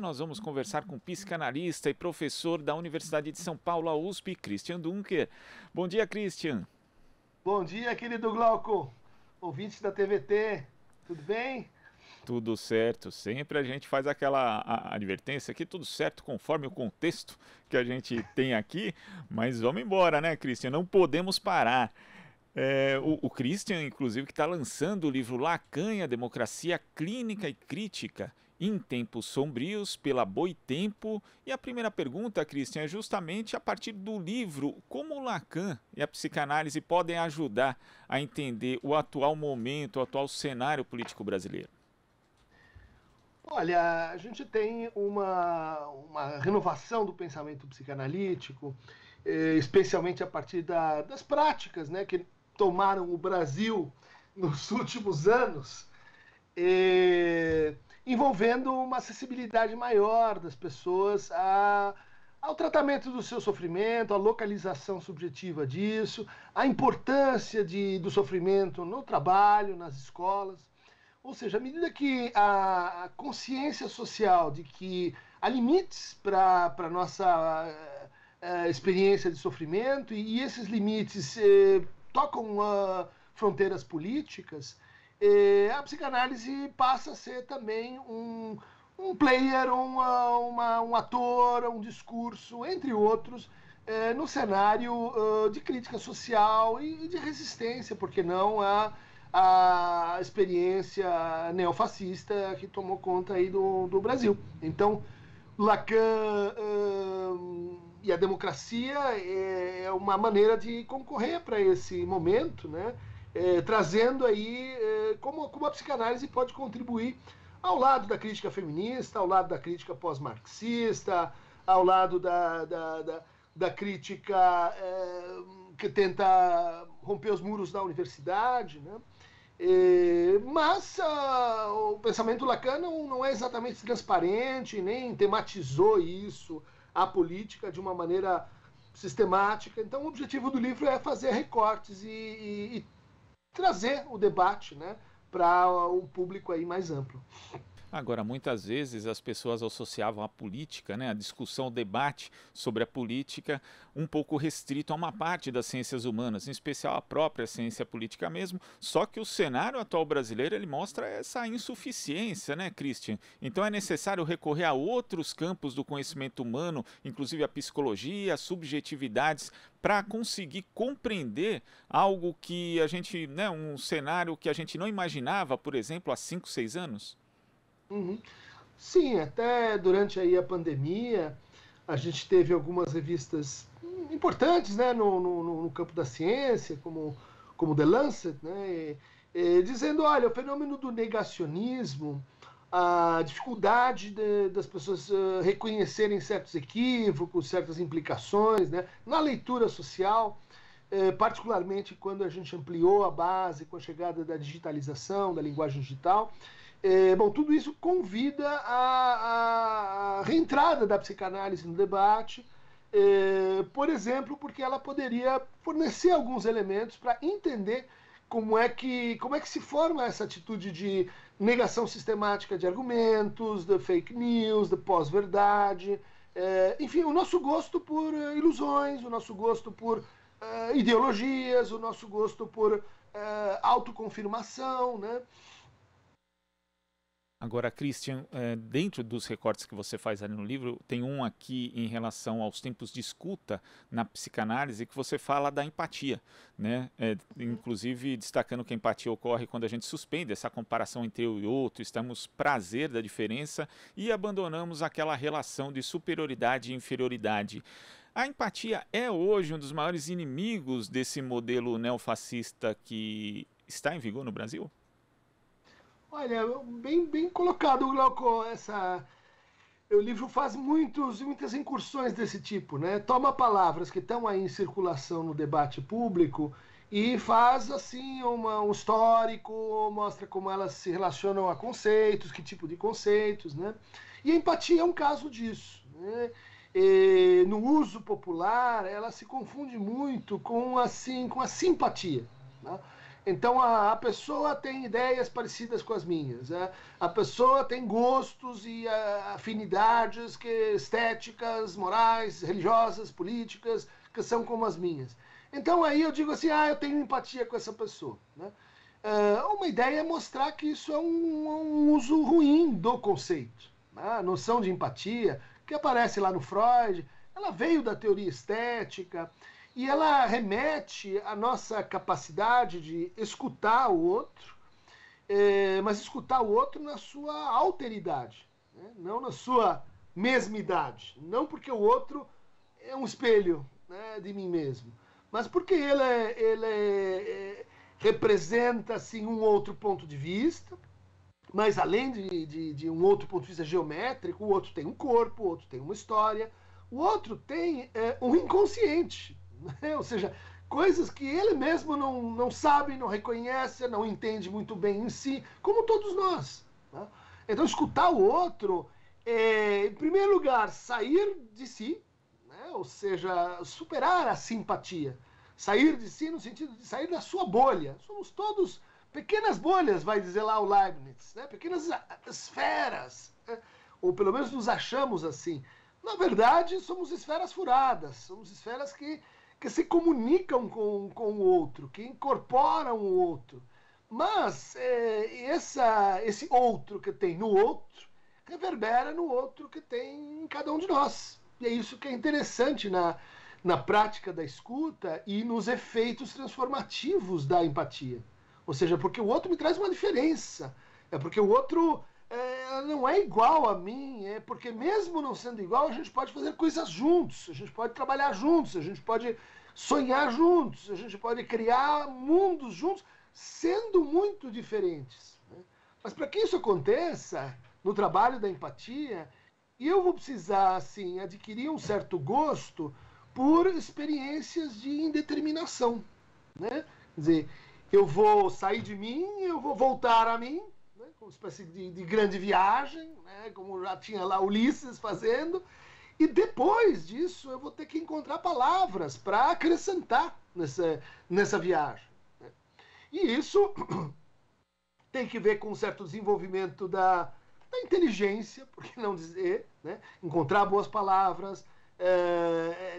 Nós vamos conversar com o psicanalista e professor da Universidade de São Paulo, a USP, Christian Dunker. Bom dia, Christian. Bom dia, querido Glauco, ouvintes da TVT, tudo bem? Tudo certo, sempre a gente faz aquela advertência aqui, tudo certo conforme o contexto que a gente tem aqui, mas vamos embora, né, Christian? Não podemos parar. O Christian, inclusive, que está lançando o livro Lacan, a Democracia Clínica e Crítica, em Tempos Sombrios, pela Boitempo. E a primeira pergunta, Christian, é justamente a partir do livro, como o Lacan e a psicanálise podem ajudar a entender o atual momento, o atual cenário político brasileiro? Olha, a gente tem uma renovação do pensamento psicanalítico, especialmente a partir das práticas, né, que tomaram o Brasil nos últimos anos, envolvendo uma acessibilidade maior das pessoas ao tratamento do seu sofrimento, a localização subjetiva disso, a importância do sofrimento no trabalho, nas escolas. Ou seja, à medida que a consciência social de que há limites para a nossa experiência de sofrimento e esses limites tocam fronteiras políticas, a psicanálise passa a ser também um player, um ator, um discurso, entre outros, no cenário de crítica social e de resistência, por que não, a experiência neofascista que tomou conta aí do Brasil. Então, Lacan e a democracia é uma maneira de concorrer para esse momento, né? Trazendo aí como a psicanálise pode contribuir ao lado da crítica feminista, ao lado da crítica pós-marxista, ao lado da crítica que tenta romper os muros da universidade, né? Mas o pensamento lacano não é exatamente transparente, nem tematizou isso, a política, de uma maneira sistemática. Então o objetivo do livro é fazer recortes e trazer o debate, né, para um público aí mais amplo. Agora, muitas vezes as pessoas associavam a política, né, a discussão, o debate sobre a política, um pouco restrito a uma parte das ciências humanas, em especial a própria ciência política mesmo, só que o cenário atual brasileiro ele mostra essa insuficiência, né, Christian? Então é necessário recorrer a outros campos do conhecimento humano, inclusive a psicologia, as subjetividades, para conseguir compreender algo que a gente, né, um cenário que a gente não imaginava, por exemplo, há 5, 6 anos? Uhum. Sim, até durante aí a pandemia, a gente teve algumas revistas importantes, né, no campo da ciência, como The Lancet, né, dizendo, olha, o fenômeno do negacionismo, a dificuldade das pessoas reconhecerem certos equívocos, certas implicações, né, na leitura social, particularmente quando a gente ampliou a base com a chegada da digitalização, da linguagem digital. Bom, tudo isso convida a reentrada da psicanálise no debate, por exemplo, porque ela poderia fornecer alguns elementos para entender como é que se forma essa atitude de negação sistemática de argumentos, de fake news, de pós-verdade, enfim, o nosso gosto por ilusões, o nosso gosto por ideologias, o nosso gosto por autoconfirmação, né? Agora, Christian, dentro dos recortes que você faz ali no livro, tem um aqui em relação aos tempos de escuta na psicanálise que você fala da empatia, né? Inclusive destacando que a empatia ocorre quando a gente suspende essa comparação entre eu e outro, estamos prazer da diferença e abandonamos aquela relação de superioridade e inferioridade. A empatia é hoje um dos maiores inimigos desse modelo neofascista que está em vigor no Brasil? Olha, bem colocado, Glauco. O livro faz muitas incursões desse tipo, né? Toma palavras que estão aí em circulação no debate público e faz assim um histórico, mostra como elas se relacionam a conceitos, que tipo de conceitos, né? E a empatia é um caso disso, né? No uso popular, ela se confunde muito com a simpatia, né? Então a pessoa tem ideias parecidas com as minhas, a pessoa tem gostos e afinidades estéticas, morais, religiosas, políticas, que são como as minhas. Então aí eu digo assim, eu tenho empatia com essa pessoa. Né? Uma ideia é mostrar que isso é um uso ruim do conceito. Né? A noção de empatia, que aparece lá no Freud, ela veio da teoria estética, e ela remete à nossa capacidade de escutar o outro, mas escutar o outro na sua alteridade, né? Não na sua mesmidade. Não porque o outro é um espelho, né, de mim mesmo, mas porque ele representa assim, um outro ponto de vista, mas além de um outro ponto de vista geométrico, o outro tem um corpo, o outro tem uma história, o outro tem um inconsciente. Ou seja, coisas que ele mesmo não sabe, não reconhece, não entende muito bem em si, como todos nós. Né? Então, escutar o outro é, em primeiro lugar, sair de si, né? Ou seja, superar a simpatia. Sair de si no sentido de sair da sua bolha. Somos todos pequenas bolhas, vai dizer lá o Leibniz, né? Pequenas esferas, né? Ou pelo menos nos achamos assim. Na verdade, somos esferas furadas, somos esferas que se comunicam com o outro, que incorporam o outro. Mas esse outro que tem no outro reverbera no outro que tem em cada um de nós. E é isso que é interessante na prática da escuta e nos efeitos transformativos da empatia. Ou seja, porque o outro me traz uma diferença. É porque o outro não é igual a mim, é porque mesmo não sendo igual, a gente pode fazer coisas juntos, a gente pode trabalhar juntos, a gente pode sonhar juntos, a gente pode criar mundos juntos, sendo muito diferentes. Né? Mas para que isso aconteça no trabalho da empatia, eu vou precisar assim, adquirir um certo gosto por experiências de indeterminação. Né? Quer dizer, eu vou sair de mim, eu vou voltar a mim, uma espécie de grande viagem, né? Como já tinha lá Ulisses fazendo, e depois disso eu vou ter que encontrar palavras para acrescentar nessa viagem. Né? E isso tem que ver com um certo desenvolvimento da inteligência, por que não dizer, né? Encontrar boas palavras,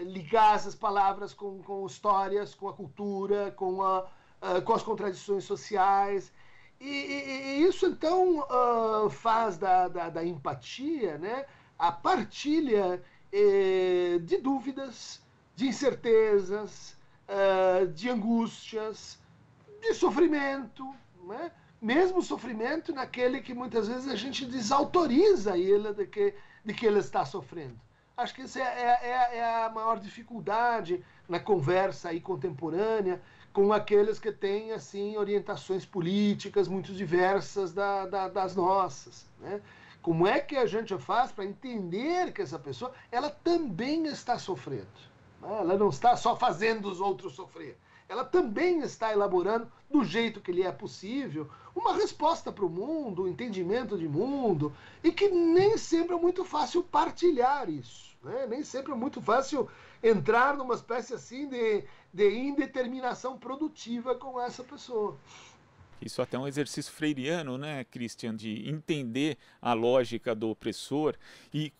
ligar essas palavras com histórias, com a cultura, com as contradições sociais. E isso, então, faz da empatia, né, a partilha de dúvidas, de incertezas, de angústias, de sofrimento, né? Mesmo sofrimento naquele que muitas vezes a gente desautoriza ele de que ele está sofrendo. Acho que essa é a maior dificuldade na conversa aí contemporânea, com aqueles que têm assim, orientações políticas muito diversas das nossas. Né? Como é que a gente faz para entender que essa pessoa ela também está sofrendo? Né? Ela não está só fazendo os outros sofrer. Ela também está elaborando, do jeito que lhe é possível, uma resposta para o mundo, um entendimento de mundo, e que nem sempre é muito fácil partilhar isso. Né? Nem sempre é muito fácil entrar numa espécie assim de indeterminação produtiva com essa pessoa. Isso até é um exercício freiriano, né, Christian, de entender a lógica do opressor e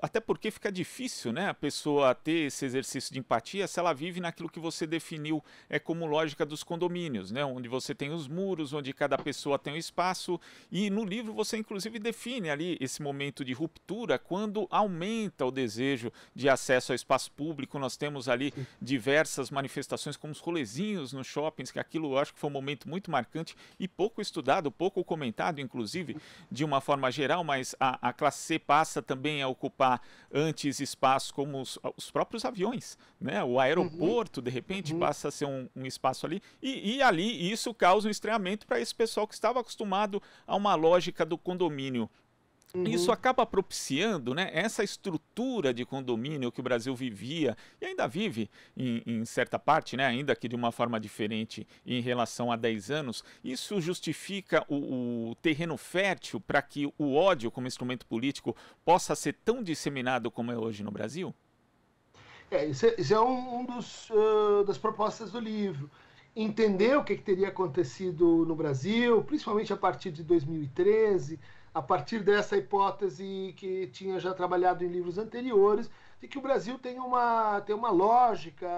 até porque fica difícil, né, a pessoa ter esse exercício de empatia se ela vive naquilo que você definiu como lógica dos condomínios, né, onde você tem os muros, onde cada pessoa tem um espaço, e no livro você inclusive define ali esse momento de ruptura quando aumenta o desejo de acesso ao espaço público. Nós temos ali diversas manifestações como os rolezinhos nos shoppings, que aquilo eu acho que foi um momento muito marcante e pouco estudado, pouco comentado, inclusive, de uma forma geral, mas a classe C passa também a ocupar antes espaços como os próprios aviões, né? O aeroporto, de repente, passa a ser um espaço ali, e ali isso causa um estranhamento para esse pessoal que estava acostumado a uma lógica do condomínio. Isso acaba propiciando, né, essa estrutura de condomínio que o Brasil vivia e ainda vive em certa parte, né, ainda que de uma forma diferente em relação a 10 anos. Isso justifica o terreno fértil para que o ódio como instrumento político possa ser tão disseminado como é hoje no Brasil? Isso é das propostas do livro. entender o que teria acontecido no Brasil, principalmente a partir de 2013, a partir dessa hipótese que tinha já trabalhado em livros anteriores, de que o Brasil tem uma lógica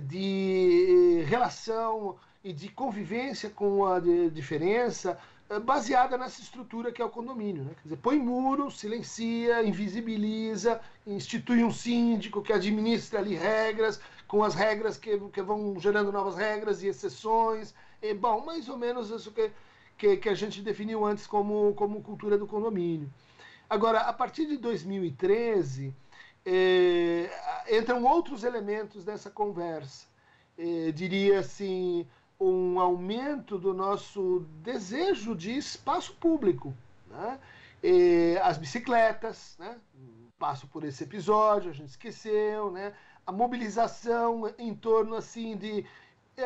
de relação e de convivência com a diferença baseada nessa estrutura que é o condomínio. Né? Quer dizer, põe muro, silencia, invisibiliza, institui um síndico que administra ali regras, com as regras que vão gerando novas regras e exceções. Bom, mais ou menos isso que a gente definiu antes como cultura do condomínio. Agora, a partir de 2013, entram outros elementos dessa conversa. Diria assim, um aumento do nosso desejo de espaço público. Né? As bicicletas, né? Passo por esse episódio, a gente esqueceu, né? A mobilização em torno assim, de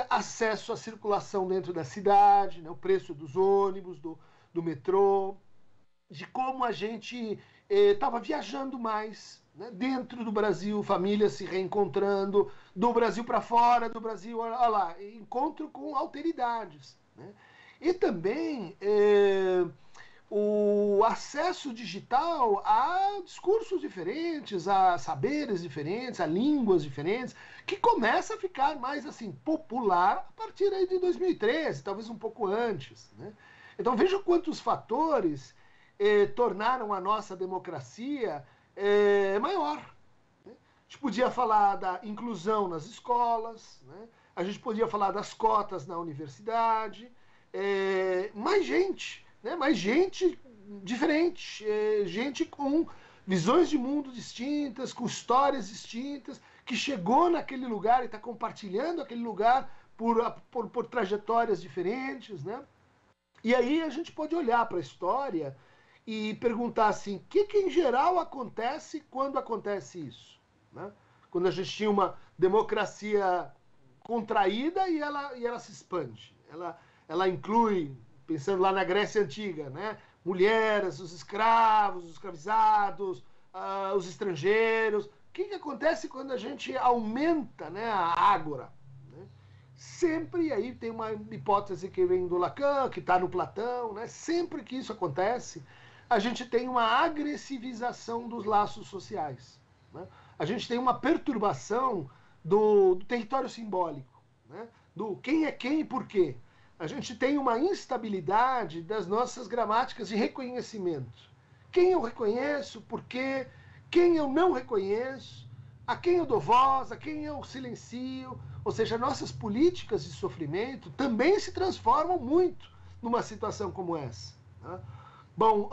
acesso à circulação dentro da cidade, né? O preço dos ônibus, do metrô, de como a gente estava viajando mais, né? Dentro do Brasil, famílias se reencontrando, do Brasil para fora do Brasil, olha lá, encontro com alteridades. Né? E também o acesso digital a discursos diferentes, a saberes diferentes, a línguas diferentes, que começa a ficar mais assim popular a partir aí de 2013, talvez um pouco antes. Né? Então veja quantos fatores tornaram a nossa democracia maior. Né? A gente podia falar da inclusão nas escolas, né? A gente podia falar das cotas na universidade, mais gente. Né? Mais gente diferente, gente com visões de mundo distintas, com histórias distintas, que chegou naquele lugar e está compartilhando aquele lugar por trajetórias diferentes. Né? E aí a gente pode olhar para a história e perguntar assim, o que em geral acontece quando acontece isso? Né? Quando a gente tinha uma democracia contraída e ela se expande. Ela inclui, pensando lá na Grécia Antiga, né? Mulheres, os escravos, os escravizados, os estrangeiros. O que acontece quando a gente aumenta, né, a ágora? Né? Sempre, aí tem uma hipótese que vem do Lacan, que está no Platão, né? Sempre que isso acontece, a gente tem uma agressivização dos laços sociais. Né? A gente tem uma perturbação do território simbólico, né? Do quem é quem e por quê. A gente tem uma instabilidade das nossas gramáticas de reconhecimento. Quem eu reconheço, por quê, quem eu não reconheço, a quem eu dou voz, a quem eu silencio. Ou seja, nossas políticas de sofrimento também se transformam muito numa situação como essa. Né? Bom,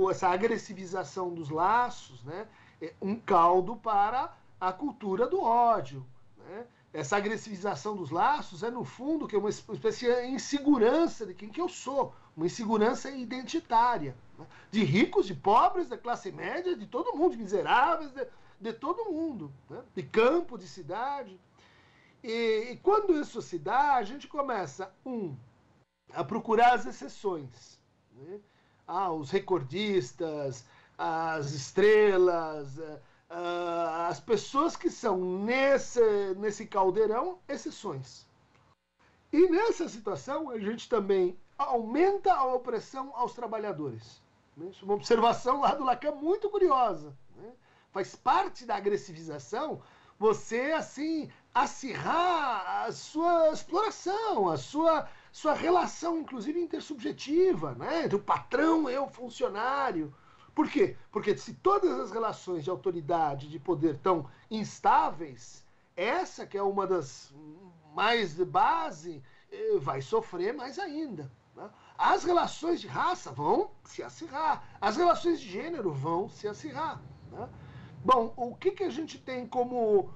essa agressivização dos laços, né, é um caldo para a cultura do ódio. Né? Essa agressivização dos laços é, no fundo, que é uma espécie de insegurança de quem que eu sou, uma insegurança identitária, né? De ricos, de pobres, da classe média, de todo mundo, de miseráveis, de todo mundo, né? De campo, de cidade. E quando isso se dá, a gente começa, a procurar as exceções. Né? Os recordistas, as estrelas, as pessoas que são nesse caldeirão, exceções. E nessa situação, a gente também aumenta a opressão aos trabalhadores. Isso é uma observação lá do Lacan muito curiosa. Né? Faz parte da agressivização você, assim, acirrar a sua exploração, a sua relação, inclusive, intersubjetiva, né? Entre o patrão e o funcionário. Por quê? Porque se todas as relações de autoridade e de poder estão instáveis, essa que é uma das mais de base, vai sofrer mais ainda. Né? As relações de raça vão se acirrar, as relações de gênero vão se acirrar. Né? Bom, o que a gente tem como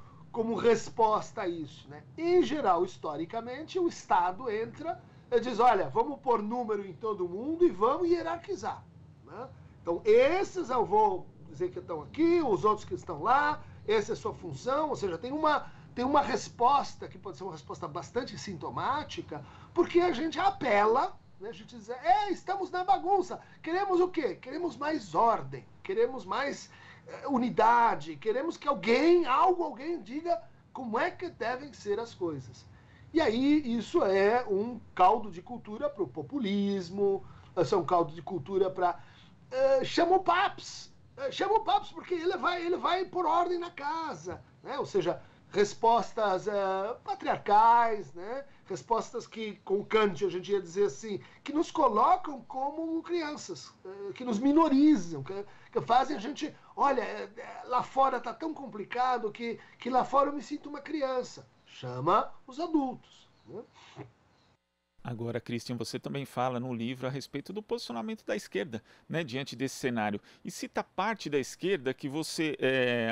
resposta a isso? Né? Em geral, historicamente, o Estado entra e diz, olha, vamos pôr número em todo mundo e vamos hierarquizar. Né? Então, esses eu vou dizer que estão aqui, os outros que estão lá, essa é a sua função, ou seja, tem uma resposta que pode ser uma resposta bastante sintomática, porque a gente apela, né? A gente diz, estamos na bagunça, queremos o quê? Queremos mais ordem, queremos mais unidade, queremos que alguém diga como é que devem ser as coisas. E aí isso é um caldo de cultura para o populismo, isso é um caldo de cultura para... chama o Paps porque ele vai por ordem na casa, né? Ou seja, respostas patriarcais, né? Respostas que, com Kant, a gente ia dizer assim, que nos colocam como crianças, que nos minorizam, que fazem a gente, olha, lá fora está tão complicado que lá fora eu me sinto uma criança. Chama os adultos, né? Agora, Christian, você também fala no livro a respeito do posicionamento da esquerda, né, diante desse cenário. E cita parte da esquerda que você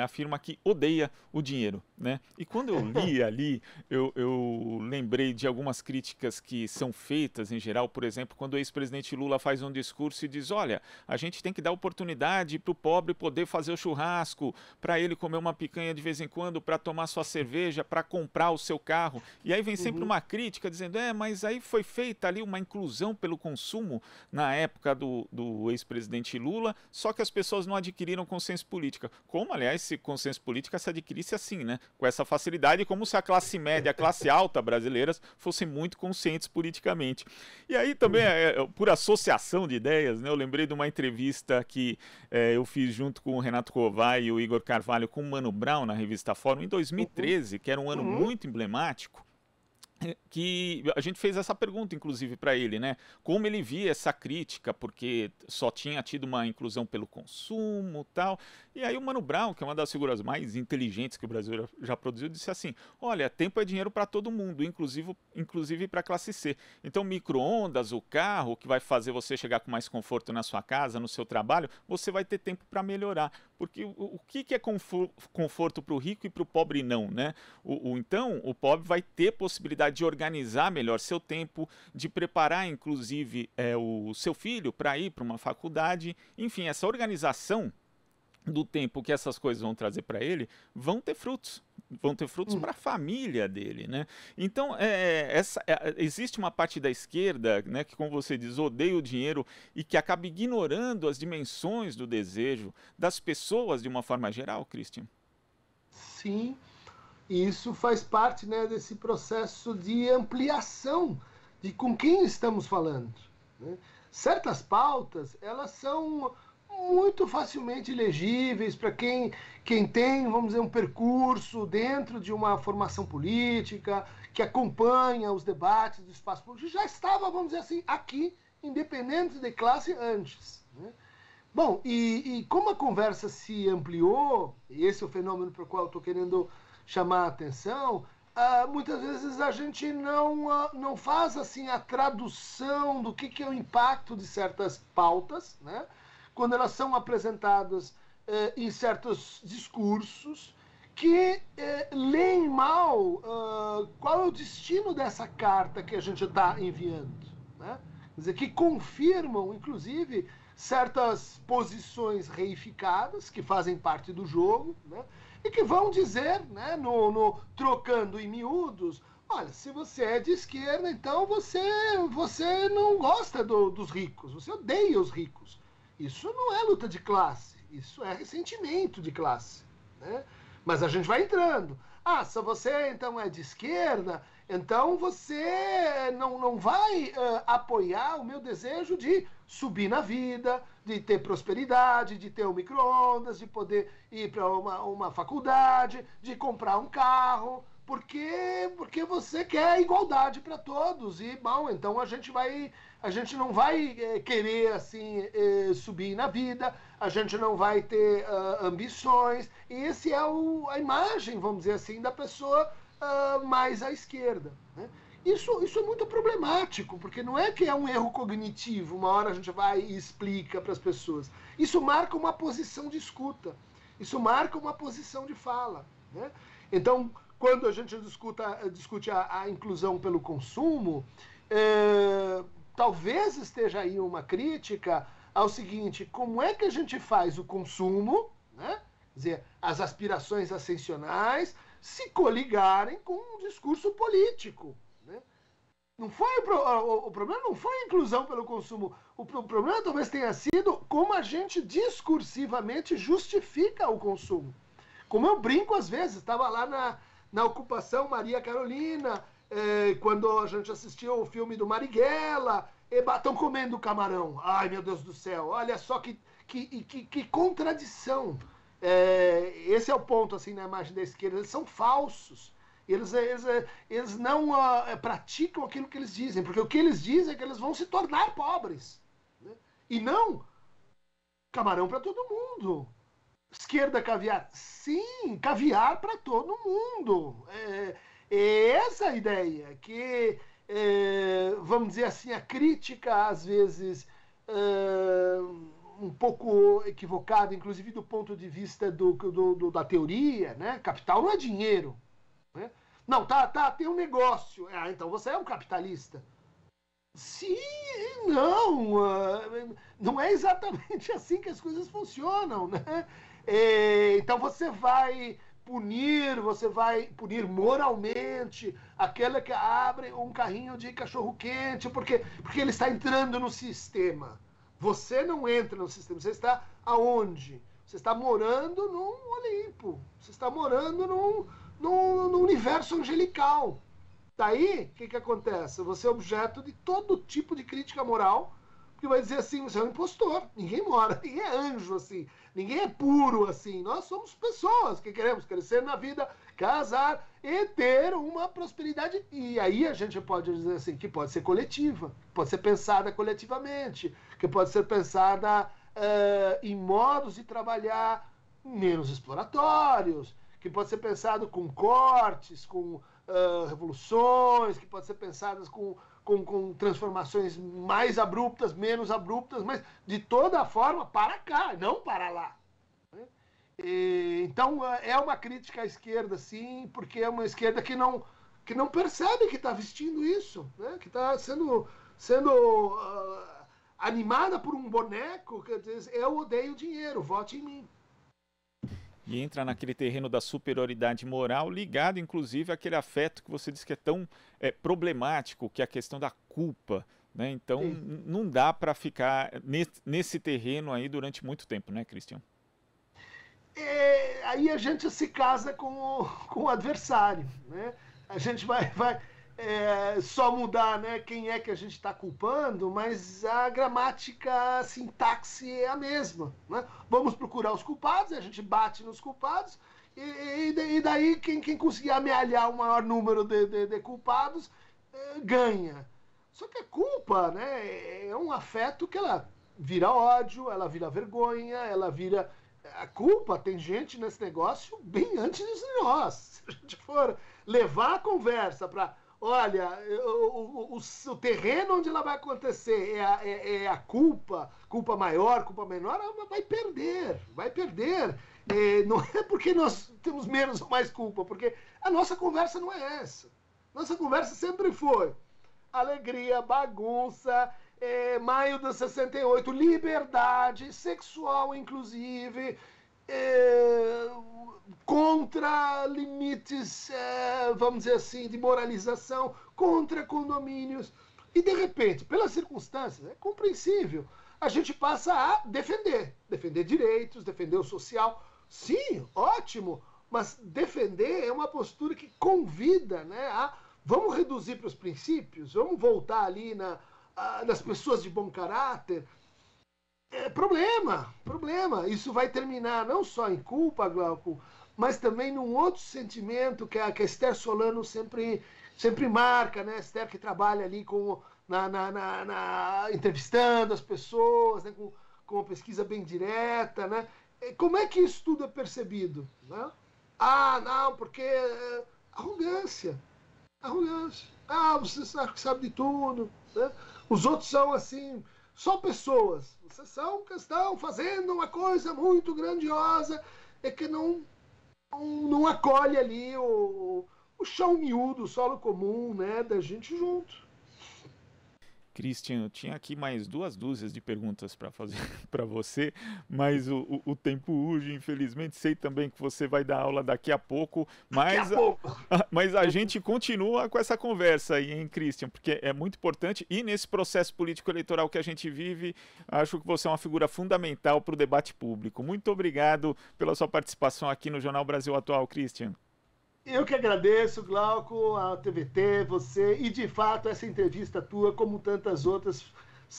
afirma que odeia o dinheiro, né? E quando eu li ali, eu lembrei de algumas críticas que são feitas em geral, por exemplo, quando o ex-presidente Lula faz um discurso e diz, olha, a gente tem que dar oportunidade para o pobre poder fazer o churrasco, para ele comer uma picanha de vez em quando, para tomar sua cerveja, para comprar o seu carro. E aí vem sempre uma crítica dizendo, mas aí foi feita ali uma inclusão pelo consumo na época do ex-presidente Lula, só que as pessoas não adquiriram consenso político. Como, aliás, se consenso político se adquirisse assim, né? Com essa facilidade, como se a classe média, a classe alta brasileiras fossem muito conscientes politicamente. E aí também, por associação de ideias, né? Eu lembrei de uma entrevista que eu fiz junto com o Renato Covai e o Igor Carvalho com o Mano Brown na revista Fórum em 2013, que era um ano muito emblemático, que a gente fez essa pergunta, inclusive, para ele, né? Como ele via essa crítica, porque só tinha tido uma inclusão pelo consumo e tal. E aí o Mano Brown, que é uma das figuras mais inteligentes que o Brasil já produziu, disse assim, olha, tempo é dinheiro para todo mundo, inclusive para a classe C. Então, micro-ondas, o carro, que vai fazer você chegar com mais conforto na sua casa, no seu trabalho, você vai ter tempo para melhorar. Porque o que é conforto para o rico e para o pobre não, né? Então, o pobre vai ter possibilidade de organizar melhor seu tempo, de preparar, inclusive, o seu filho para ir para uma faculdade. Enfim, essa organização do tempo que essas coisas vão trazer para ele vão ter frutos para a família dele, né? Então, existe uma parte da esquerda, né, que, como você diz, odeia o dinheiro e que acaba ignorando as dimensões do desejo das pessoas de uma forma geral, Christian? Sim, isso faz parte, né, desse processo de ampliação de com quem estamos falando, né? Certas pautas, elas são muito facilmente legíveis para quem tem, vamos dizer, um percurso dentro de uma formação política, que acompanha os debates do espaço político, já estava, vamos dizer assim, aqui, independente de classe, antes, né? Bom, e como a conversa se ampliou, e esse é o fenômeno para o qual eu estou querendo chamar a atenção, muitas vezes a gente não faz assim a tradução do que é o impacto de certas pautas, né? Quando elas são apresentadas em certos discursos que leem mal qual é o destino dessa carta que a gente está enviando, né? Quer dizer, que confirmam, inclusive, certas posições reificadas que fazem parte do jogo, né? E que vão dizer, né, trocando em miúdos, olha, se você é de esquerda, então você não gosta dos ricos, você odeia os ricos. Isso não é luta de classe, isso é ressentimento de classe, né? Mas a gente vai entrando. Se você então é de esquerda, então você não vai apoiar o meu desejo de subir na vida, de ter prosperidade, de ter um micro-ondas, de poder ir para uma faculdade, de comprar um carro, porque você quer igualdade para todos. E, bom, então a gente não vai querer assim subir na vida, a gente não vai ter ambições, e esse é a imagem, vamos dizer assim, da pessoa mais à esquerda, né? Isso é muito problemático, porque não é que é um erro cognitivo, uma hora a gente vai e explica para as pessoas. Isso marca uma posição de escuta, isso marca uma posição de fala, né? Então, quando a gente discute a inclusão pelo consumo, talvez esteja aí uma crítica ao seguinte: como é que a gente faz o consumo, né? Quer dizer, as aspirações ascensionais se coligarem com um discurso político, né? Não foi o problema não foi a inclusão pelo consumo. O problema talvez tenha sido como a gente discursivamente justifica o consumo. Como eu brinco às vezes, estava lá na ocupação Maria Carolina, quando a gente assistiu o filme do Marighella, estão comendo camarão. Ai, meu Deus do céu, olha só que contradição. Esse é o ponto, assim, na imagem da esquerda. Eles são falsos. Eles não praticam aquilo que eles dizem, porque o que eles dizem é que eles vão se tornar pobres. Né? E não camarão para todo mundo. Esquerda caviar? Sim, caviar para todo mundo. É essa a ideia, que, vamos dizer assim, a crítica, às vezes, um pouco equivocada, inclusive do ponto de vista da teoria, né? Capital não é dinheiro. Né? Não, tem um negócio. Então você é um capitalista. Sim, não é exatamente assim que as coisas funcionam, né? Então você vai punir moralmente aquela que abre um carrinho de cachorro-quente, porque ele está entrando no sistema. Você não entra no sistema, você está aonde? Você está morando num Olimpo, você está morando num universo angelical. Daí, o que acontece? Você é objeto de todo tipo de crítica moral, que vai dizer assim, você é um impostor, ninguém mora, ninguém é anjo assim, ninguém é puro assim, nós somos pessoas que queremos crescer na vida, casar e ter uma prosperidade, e aí a gente pode dizer assim, que pode ser coletiva, pode ser pensada coletivamente, que pode ser pensada em modos de trabalhar menos exploratórios, que pode ser pensado com cortes, com revoluções, que pode ser pensadas com transformações mais abruptas, menos abruptas, mas de toda forma para cá, não para lá. Né? Então é uma crítica à esquerda, sim, porque é uma esquerda que não percebe que está vestindo isso, né? Que está sendo animada por um boneco que diz, eu odeio dinheiro, vote em mim. E entra naquele terreno da superioridade moral, ligado inclusive àquele afeto que você disse que é tão problemático, que é a questão da culpa. Né? Então não dá para ficar nesse terreno aí durante muito tempo, né, Christian? Aí a gente se casa com o adversário. Né? A gente vai só mudar, né, quem é que a gente está culpando, mas a gramática, a sintaxe é a mesma. Né? Vamos procurar os culpados, a gente bate nos culpados, e daí quem conseguir amealhar o maior número de culpados ganha. Só que a culpa, né, é um afeto que ela vira ódio, ela vira vergonha, ela vira... A culpa tem gente nesse negócio bem antes de nós. Se a gente for levar a conversa para... Olha, o terreno onde ela vai acontecer é a culpa maior, culpa menor, ela vai perder. Não é porque nós temos menos ou mais culpa, porque a nossa conversa não é essa. Nossa conversa sempre foi alegria, bagunça, maio de 68, liberdade sexual, inclusive, contra limites, vamos dizer assim, de moralização, contra condomínios. E, de repente, pelas circunstâncias, é compreensível, a gente passa a defender direitos, defender o social. Sim, ótimo, mas defender é uma postura que convida, né, vamos reduzir para os princípios, vamos voltar ali nas pessoas de bom caráter. Problema. Isso vai terminar não só em culpa, Glauco, mas também num outro sentimento que a Esther Solano sempre marca, né? Esther que trabalha ali entrevistando as pessoas, né? com uma pesquisa bem direta, né? Como é que isso tudo é percebido? Né? Não, porque arrogância. Você sabe de tudo. Né? Os outros são assim... Só pessoas. Vocês estão fazendo uma coisa muito grandiosa e que não acolhe ali o chão miúdo, o solo comum, né, da gente junto. Christian, eu tinha aqui mais 2 dúzias de perguntas para fazer para você, mas o tempo urge, infelizmente. Sei também que você vai dar aula daqui a pouco, mas a gente continua com essa conversa aí, hein, Christian? Porque é muito importante e nesse processo político-eleitoral que a gente vive, acho que você é uma figura fundamental para o debate público. Muito obrigado pela sua participação aqui no Jornal Brasil Atual, Christian. Eu que agradeço, Glauco, a TVT, você, e de fato essa entrevista tua, como tantas outras,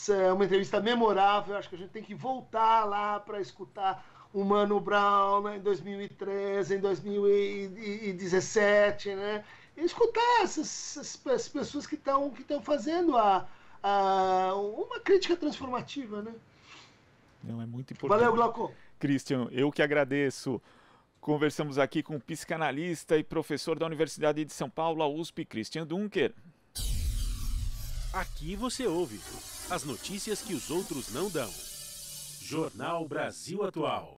é uma entrevista memorável. Acho que a gente tem que voltar lá para escutar o Mano Brown, né, em 2013, em 2017, né? E escutar essas pessoas que estão fazendo uma crítica transformativa, né? Não, é muito Valeu, importante. Glauco. Christian, eu que agradeço. Conversamos aqui com o psicanalista e professor da Universidade de São Paulo, a USP, Christian Dunker. Aqui você ouve as notícias que os outros não dão. Jornal Brasil Atual.